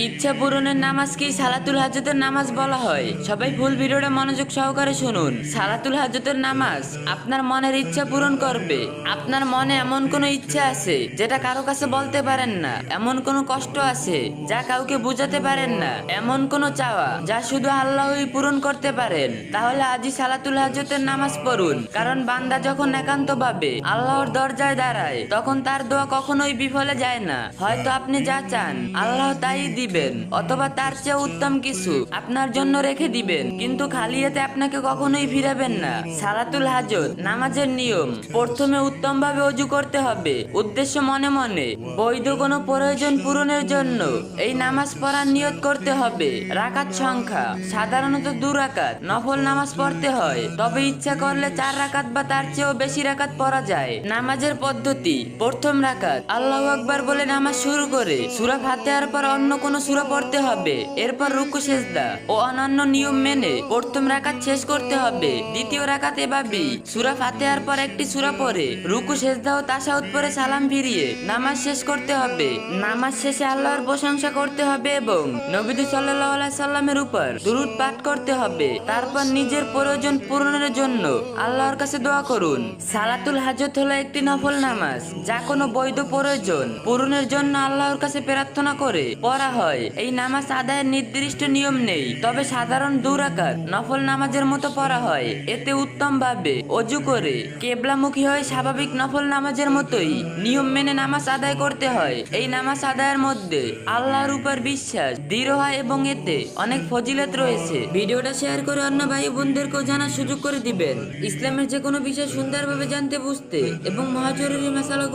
ইচ্ছা পূরণের নামাজকেই সালাতুল হাজতের নামাজ বলা হয়। সবাই ফুল ভিডিওটা মনোযোগ সহকারে শুনুন। সালাতুল হাজতের নামাজ আপনার মনের ইচ্ছা পূরণ করবে। আপনার মনে এমন কোনো ইচ্ছা আছে যেটা কারো কাছে বলতে পারেন না, এমন কোনো কষ্ট আছে যা কাউকে বুঝাতে পারেন না, এমন কোনো চাওয়া যা শুধু আল্লাহই পূরণ করতে পারেন, তাহলে আজই সালাতুল হাজতের নামাজ পড়ুন। কারণ বান্দা যখন একান্তভাবে আল্লাহর দরজায় দাঁড়ায় তখন তার দোয়া কখনোই বিফলে যায় না। হয়তো আপনি যা চান আল্লাহ তাই দিবেন, অথবা তার চেয়ে উত্তম কিছু আপনার জন্য রেখে দিবেন, কিন্তু খালি হাতে আপনাকে কখনোই ফিরাবেন না। সালাতুল হাজত নামাজের নিয়ম: প্রথমে উত্তম ভাবে অজু করতে হবে, উদ্দেশ্য মনে মনে। বৈধ কোনো প্রয়োজন পূরণের জন্য এই নামাজ পড়ার নিয়ত করতে হবে। রাকাত সংখ্যা: সাধারণত 2 রাকাত নফল নামাজ পড়তে হয়, তবে ইচ্ছা করলে 4 রাকাত বা তার চেয়েও বেশি রাকাত পড়া যায়। নামাজের পদ্ধতি: প্রথম রাকাত আল্লাহু আকবার বলে নামাজ শুরু করে সূরা ফাতিহার পর অন্য কোনো সূরা পড়তে হবে। এরপর রুকু সেজদা ও অন্যান্য নিয়ম মেনে প্রথম রাকাত শেষ করতে হবে। দ্বিতীয় রাকাত এভাবেই সূরা ফাতিহার পর একটি সূরা পড়ে রুকু সেজদা ও তাশাহুদ পড়ে সালাম ফিরিয়ে নামাজ শেষ করতে হবে। নামাজ শেষে আল্লাহর প্রশংসা করতে হবে এবং নবী সাল্লাল্লাহু আলাইহি সাল্লামের উপর দুরূদ পাঠ করতে হবে। তারপর নিজের প্রয়োজন পূরণের জন্য আল্লাহর কাছে দোয়া করুন। সালাতুল হাজত হলো একটি নফল নামাজ যা কোনো বৈধ প্রয়োজন পূরণের জন্য আল্লাহর কাছে প্রার্থনা করে পড়া হয়। এই নামাজ আদায়ের নির্দিষ্ট নিয়ম নেই, তবে সাধারণ 2 রাকাত নফল নামাজের মতো পড়া হয়। এতে উত্তম ভাবে অজু করে কেবলামুখী হয়ে স্বাভাবিক নফল নামাজের মতোই নিয়ম মেনে নামাজ আদায় করতে হয়। এই নামাজ আদায়ের মধ্যে আল্লাহর উপর বিশ্বাস দৃঢ় হয় এবং এতে অনেক ফজিলত রয়েছে। ভিডিওটা শেয়ার করে অন্য ভাই বোনদেরকেও জানার সুযোগ করে দিবেন। ইসলামের যে কোনো বিষয় সুন্দরভাবে জানতে বুঝতে এবং মহাজরুরি মাসালা